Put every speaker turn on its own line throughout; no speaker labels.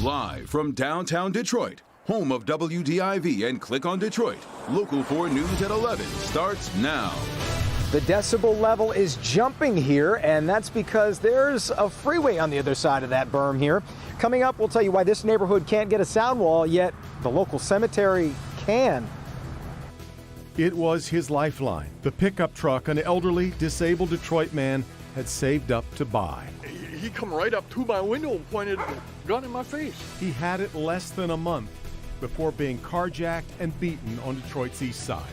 Live from downtown Detroit, home of WDIV and Click on Detroit, Local 4 News at 11 starts now.
The decibel level is jumping here, and that's because there's a freeway on the other side of that berm here. Coming up, we'll tell you why this neighborhood can't get a sound wall, yet the local cemetery can.
It was his lifeline, the pickup truck an elderly, disabled Detroit man had saved up to buy.
He come right up to my window and pointed a gun in my face.
He had it less than a month before being carjacked and beaten on Detroit's east side.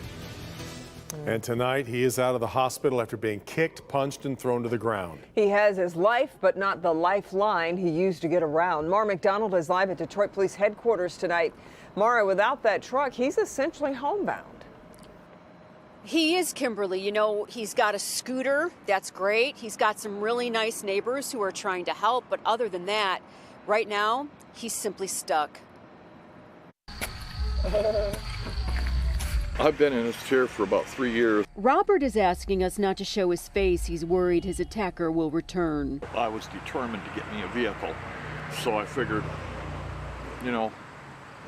And tonight, he is out of the hospital after being kicked, punched, and thrown to the ground.
He has his life, but not the lifeline he used to get around. Mara McDonald is live at Detroit Police Headquarters tonight. Mara, without that truck, he's essentially homebound.
He is, Kimberly. You know, he's got a scooter. That's great. He's got some really nice neighbors who are trying to help. But other than that, right now, he's simply stuck.
I've been in this chair for about 3 years.
Robert is asking us not to show his face. He's worried his attacker will return.
I was determined to get me a vehicle. So I figured, you know,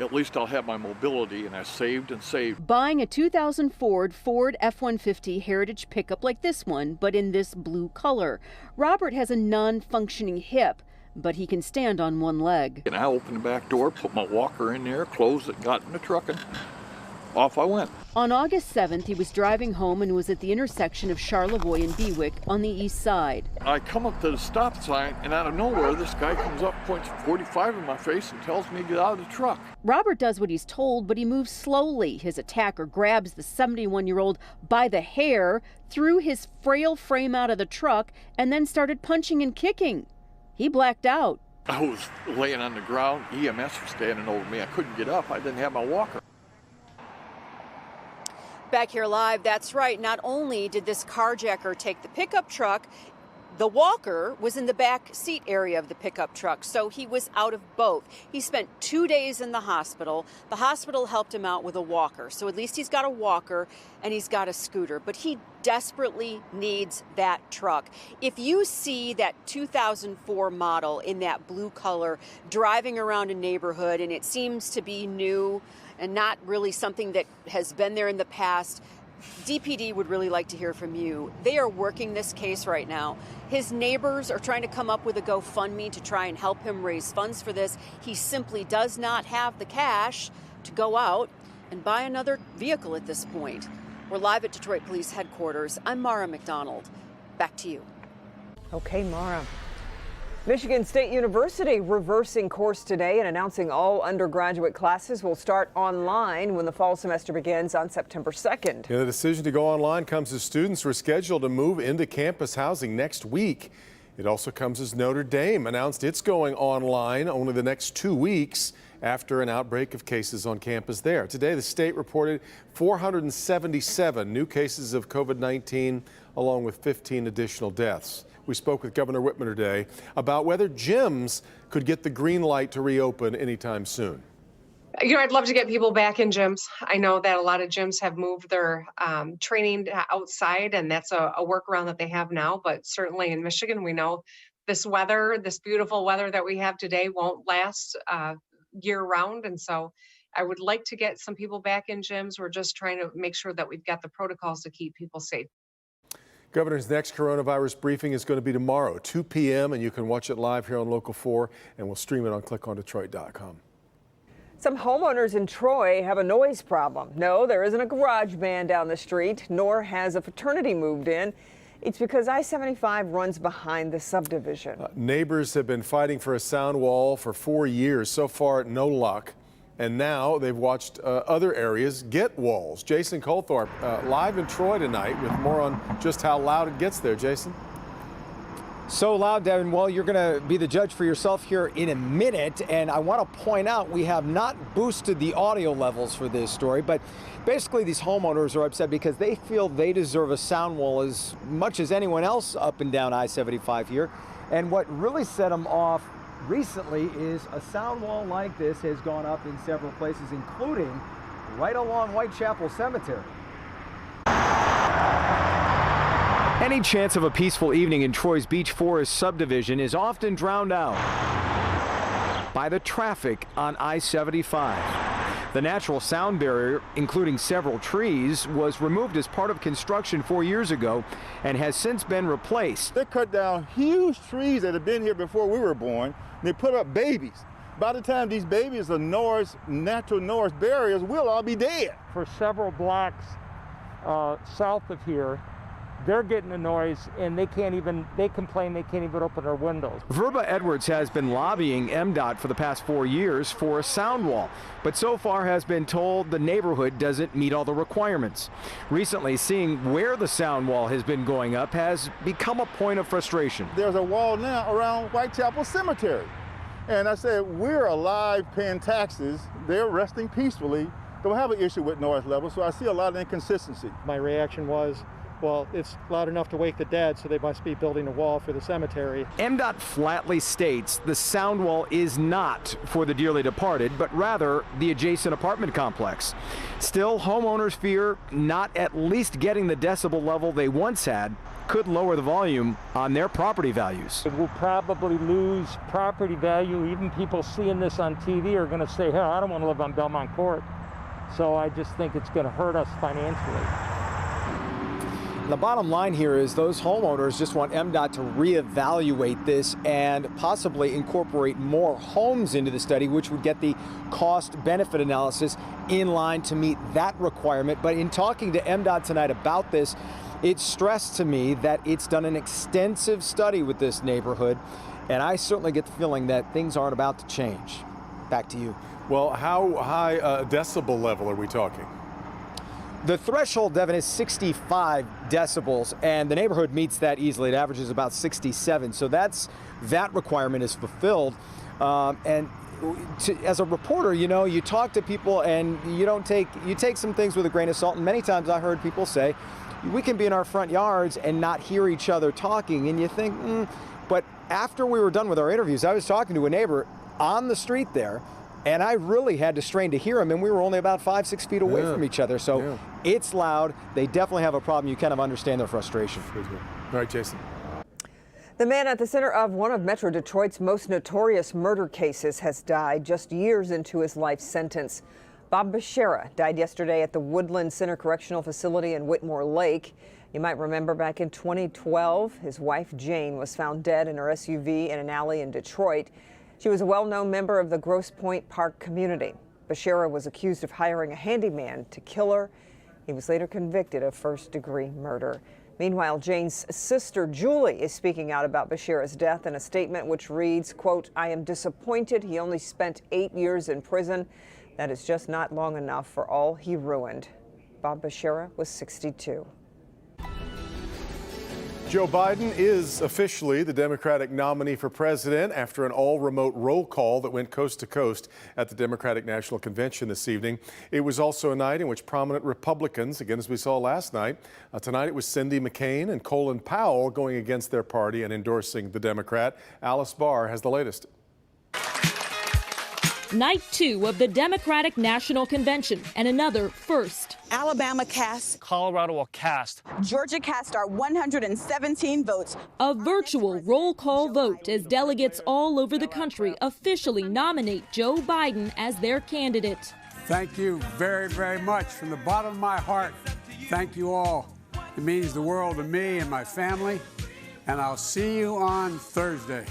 at least I'll have my mobility, and I saved and saved.
Buying a 2004 Ford F-150 Heritage pickup like this one, but in this blue color. Robert has a non-functioning hip, but he can stand on one leg.
And I opened the back door, put my walker in there, closed it, got in the truck, and off I went.
On August 7th, he was driving home and was at the intersection of Charlevoix and Bewick on the east side.
I come up to the stop sign, and out of nowhere, this guy comes up, points 45 in my face, and tells me to get out of the truck.
Robert does what he's told, but he moves slowly. His attacker grabs the 71-year-old by the hair, threw his frail frame out of the truck, and then started punching and kicking. He blacked out.
I was laying on the ground. EMS was standing over me. I couldn't get up. I didn't have my walker.
Back here live, that's right. Not only did this carjacker take the pickup truck, the walker was in the back seat area of the pickup truck, so he was out of both. He spent 2 days in the hospital. The hospital helped him out with a walker, so at least he's got a walker and he's got a scooter, but he desperately needs that truck. If you see that 2004 model in that blue color driving around a neighborhood and it seems to be new and not really something that has been there in the past, DPD would really like to hear from you. They are working this case right now. His neighbors are trying to come up with a GoFundMe to try and help him raise funds for this. He simply does not have the cash to go out and buy another vehicle at this point. We're live at Detroit Police Headquarters. I'm Mara McDonald. Back to you.
Okay, Mara. Michigan State University reversing course today and announcing all undergraduate classes will start online when the fall semester begins on September 2nd.
Yeah, the decision to go online comes as students were scheduled to move into campus housing next week. It also comes as Notre Dame announced it's going online only the next 2 weeks after an outbreak of cases on campus there. Today, the state reported 477 new cases of COVID-19, along with 15 additional deaths. We spoke with Governor Whitmer today about whether gyms could get the green light to reopen anytime soon.
You know, I'd love to get people back in gyms. I know that a lot of gyms have moved their training outside, and that's a workaround that they have now. But certainly in Michigan, we know this weather, this beautiful weather that we have today won't last year round. And so I would like to get some people back in gyms. We're just trying to make sure that we've got the protocols to keep people safe.
Governor's next coronavirus briefing is going to be tomorrow, 2 p.m., and you can watch it live here on Local 4, and we'll stream it on clickondetroit.com.
Some homeowners in Troy have a noise problem. No, there isn't a garage band down the street, nor has a fraternity moved in. It's because I-75 runs behind the subdivision.
Neighbors have been fighting for a sound wall for 4 years. So far, no luck. And now they've watched other areas get walls. Jason Colthorpe live in Troy tonight with more on just how loud it gets there. Jason?
So loud, Devin. Well, you're going to be the judge for yourself here in a minute. And I want to point out we have not boosted the audio levels for this story. But basically, these homeowners are upset because they feel they deserve a sound wall as much as anyone else up and down I-75 here. And what really set them off recently is a sound wall like this has gone up in several places, including right along Whitechapel Cemetery. Any chance of a peaceful evening in Troy's Beach Forest subdivision is often drowned out by the traffic on I-75. The natural sound barrier, including several trees, was removed as part of construction 4 years ago and has since been replaced.
They cut down huge trees that had been here before we were born. They put up babies. By the time these babies are natural noise barriers, we'll all be dead.
For several blocks south of here, they're getting the noise, and they complain they can't even open their windows.
Verba Edwards has been lobbying MDOT for the past 4 years for a sound wall, but so far has been told the neighborhood doesn't meet all the requirements. Recently, seeing where the sound wall has been going up has become a point of frustration.
There's a wall now around Whitechapel Cemetery. And I said, we're alive paying taxes. They're resting peacefully. Don't have an issue with noise levels, so I see a lot of inconsistency.
My reaction was, well, it's loud enough to wake the dead, so they must be building a wall for the cemetery.
MDOT flatly states the sound wall is not for the dearly departed, but rather the adjacent apartment complex. Still, homeowners fear not at least getting the decibel level they once had could lower the volume on their property values.
We'll probably lose property value. Even people seeing this on TV are going to say, hey, I don't want to live on Belmont Court. So I just think it's going to hurt us financially.
The bottom line here is those homeowners just want MDOT to reevaluate this and possibly incorporate more homes into the study, which would get the cost-benefit analysis in line to meet that requirement. But in talking to MDOT tonight about this, it stressed to me that it's done an extensive study with this neighborhood, and I certainly get the feeling that things aren't about to change. Back to you.
Well, how high a decibel level are we talking?
The threshold, Devin, is 65 decibels, and the neighborhood meets that easily. It averages about 67, so that requirement is fulfilled. As a reporter, you know, you talk to people and you take some things with a grain of salt, and many times I heard people say, we can be in our front yards and not hear each other talking, and you think, But after we were done with our interviews, I was talking to a neighbor on the street there, and I really had to strain to hear him, and we were only about 5-6 feet away from each other. So it's loud. They definitely have a problem. You kind of understand their frustration.
All right, Jason.
The man at the center of one of Metro Detroit's most notorious murder cases has died just years into his life sentence. Bob Bashara died yesterday at the Woodland Center Correctional Facility in Whitmore Lake. You might remember back in 2012, his wife Jane was found dead in her SUV in an alley in Detroit. She was a well-known member of the Grosse Pointe Park community. Bashara was accused of hiring a handyman to kill her. He was later convicted of first-degree murder. Meanwhile, Jane's sister Julie is speaking out about Bashara's death in a statement which reads, quote, I am disappointed he only spent 8 years in prison. That is just not long enough for all he ruined. Bob Bashara was 62.
Joe Biden is officially the Democratic nominee for president after an all-remote roll call that went coast to coast at the Democratic National Convention this evening. It was also a night in which prominent Republicans, again as we saw last night, tonight it was Cindy McCain and Colin Powell going against their party and endorsing the Democrat. Alice Barr has the latest.
Night 2 of the Democratic National Convention, and another first.
Alabama cast.
Colorado will cast.
Georgia cast our 117 votes.
A virtual roll call vote as delegates all over the country officially nominate Joe Biden as their candidate.
Thank you very, very much. From the bottom of my heart, thank you all. It means the world to me and my family, and I'll see you on Thursday.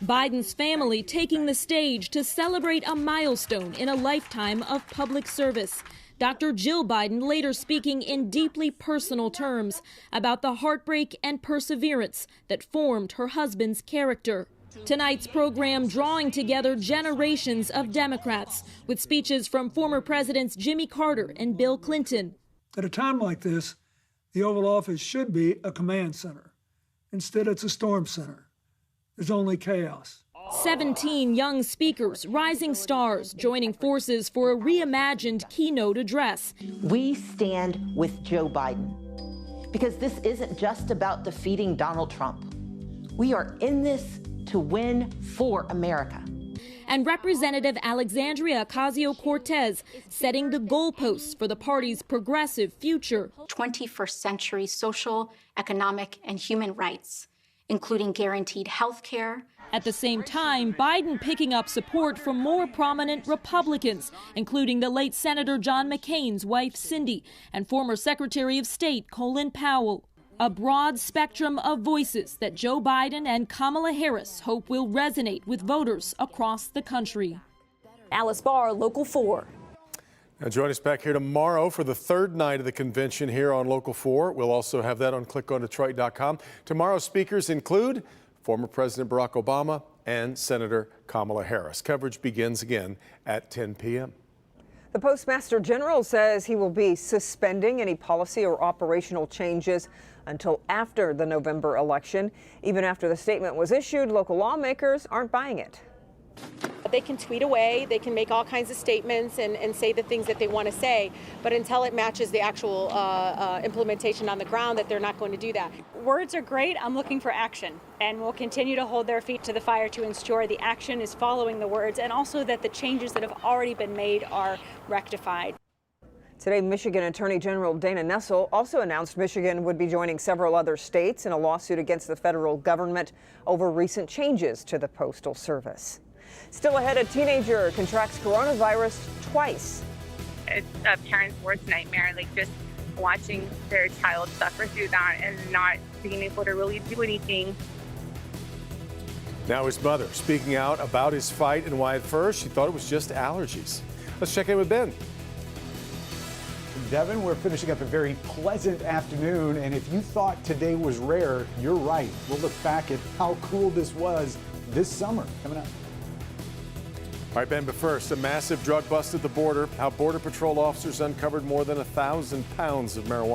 Biden's family taking the stage to celebrate a milestone in a lifetime of public service. Dr. Jill Biden later speaking in deeply personal terms about the heartbreak and perseverance that formed her husband's character. Tonight's program drawing together generations of Democrats with speeches from former Presidents Jimmy Carter and Bill Clinton.
At a time like this, the Oval Office should be a command center. Instead, it's a storm center. There's only chaos.
17 young speakers, rising stars, joining forces for a reimagined keynote address.
We stand with Joe Biden because this isn't just about defeating Donald Trump. We are in this to win for America.
And Representative Alexandria Ocasio-Cortez setting the goalposts for the party's progressive future.
21st century social, economic, and human rights
including guaranteed health care.
At the same time, Biden picking up support from more prominent Republicans, including the late Senator John McCain's wife, Cindy, and former Secretary of State Colin Powell. A broad spectrum of voices that Joe Biden and Kamala Harris hope will resonate with voters across the country.
Alice Barr, Local 4.
Now join us back here tomorrow for the third night of the convention here on Local 4. We'll also have that on clickondetroit.com. Tomorrow's speakers include former President Barack Obama and Senator Kamala Harris. Coverage begins again at 10 p.m.
The Postmaster General says he will be suspending any policy or operational changes until after the November election. Even after the statement was issued, local lawmakers aren't buying it.
They can tweet away, they can make all kinds of statements and say the things that they want to say, but until it matches the actual implementation on the ground, that they're not going to do that.
Words are great. I'm looking for action, and we'll continue to hold their feet to the fire to ensure the action is following the words, and also that the changes that have already been made are rectified.
Today, Michigan Attorney General Dana Nessel also announced Michigan would be joining several other states in a lawsuit against the federal government over recent changes to the Postal Service. Still ahead, a teenager contracts coronavirus twice.
It's a parent's worst nightmare, like just watching their child suffer through that and not being able to really do anything.
Now his mother speaking out about his fight and why at first she thought it was just allergies. Let's check in with Ben.
Devin, we're finishing up a very pleasant afternoon, and if you thought today was rare, you're right. We'll look back at how cool this was this summer coming up.
All right, Ben, but first, a massive drug bust at the border. How Border Patrol officers uncovered more than 1,000 pounds of marijuana.